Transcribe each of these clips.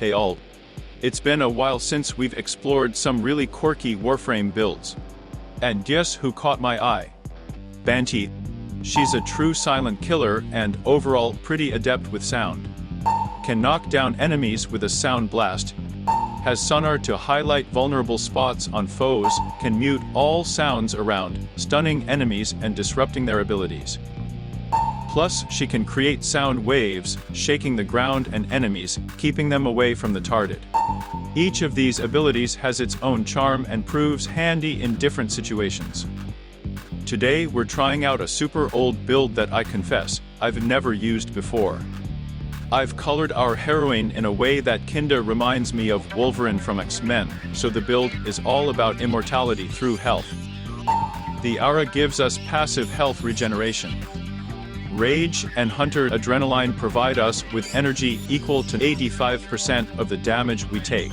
Hey all. It's been a while since we've explored some really quirky Warframe builds. And guess who caught my eye? Banshee. She's a true silent killer and overall pretty adept with sound. Can knock down enemies with a sound blast. Has sonar to highlight vulnerable spots on foes, can mute all sounds around, stunning enemies and disrupting their abilities. Plus, she can create sound waves, shaking the ground and enemies, keeping them away from the target. Each of these abilities has its own charm and proves handy in different situations. Today we're trying out a super old build that I confess, I've never used before. I've colored our heroine in a way that kinda reminds me of Wolverine from X-Men, so the build is all about immortality through health. The aura gives us passive health regeneration. Rage and Hunter Adrenaline provide us with energy equal to 85% of the damage we take.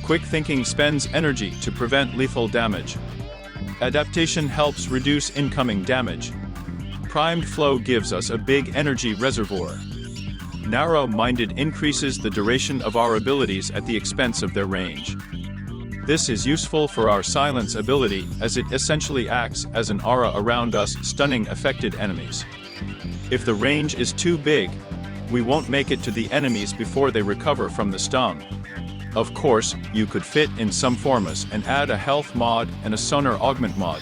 Quick Thinking spends energy to prevent lethal damage. Adaptation helps reduce incoming damage. Primed Flow gives us a big energy reservoir. Narrow-minded increases the duration of our abilities at the expense of their range. This is useful for our silence ability as it essentially acts as an aura around us, stunning affected enemies. If the range is too big, we won't make it to the enemies before they recover from the stung. Of course, you could fit in some formas and add a health mod and a sonar augment mod.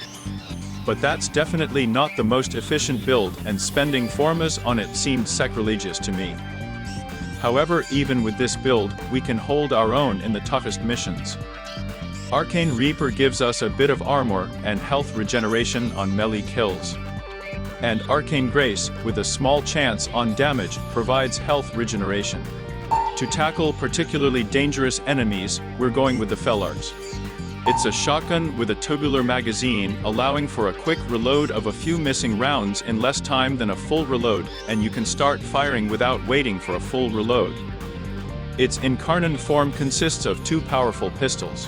But that's definitely not the most efficient build, and spending formas on it seemed sacrilegious to me. However, even with this build, we can hold our own in the toughest missions. Arcane Reaper gives us a bit of armor and health regeneration on melee kills. And Arcane Grace, with a small chance on damage, provides health regeneration. To tackle particularly dangerous enemies, we're going with the Felarx. It's a shotgun with a tubular magazine, allowing for a quick reload of a few missing rounds in less time than a full reload, and you can start firing without waiting for a full reload. Its incarnate form consists of two powerful pistols.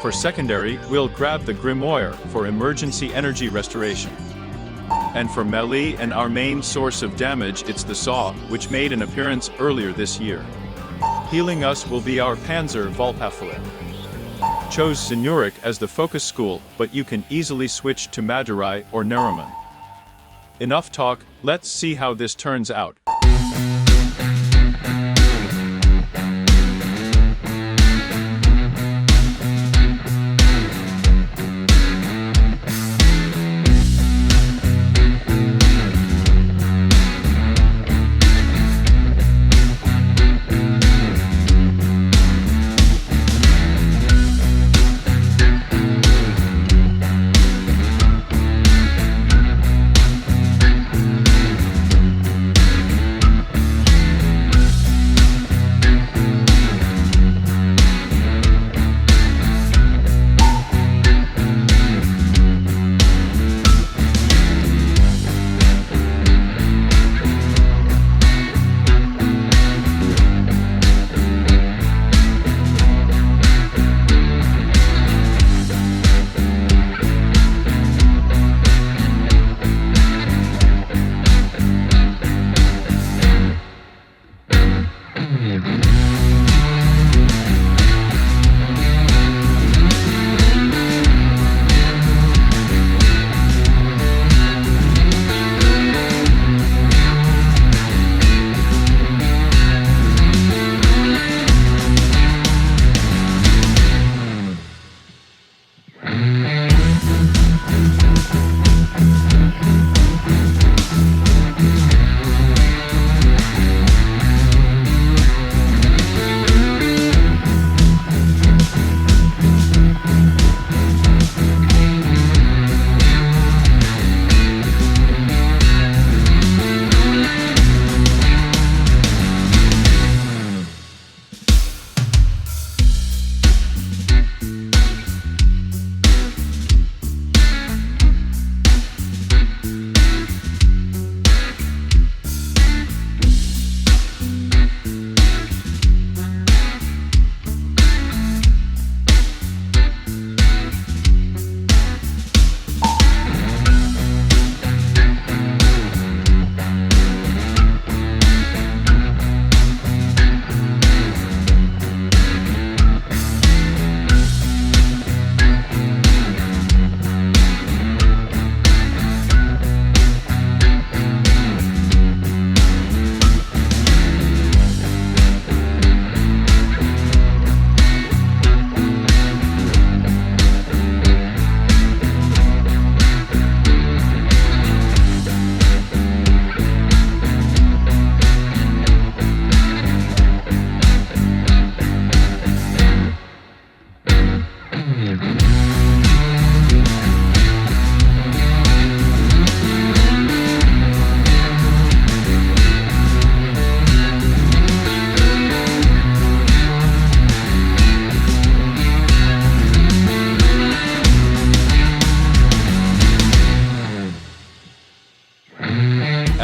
For secondary, we'll grab the Grimoire for emergency energy restoration. And for melee and our main source of damage, it's the Zaw, which made an appearance earlier this year. Healing us will be our panzer vulpaphyla. Chose Zenuric as the focus school, but you can easily switch to Madurai or Neriman. Enough talk, let's see how this turns out.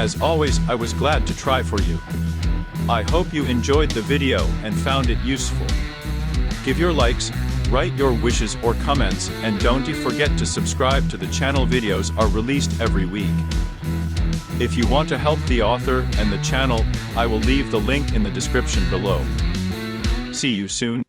As always, I was glad to try for you. I hope you enjoyed the video and found it useful. Give your likes, write your wishes or comments, and don't forget to subscribe to the channel. Videos are released every week. If you want to help the author and the channel, I will leave the link in the description below. See you soon.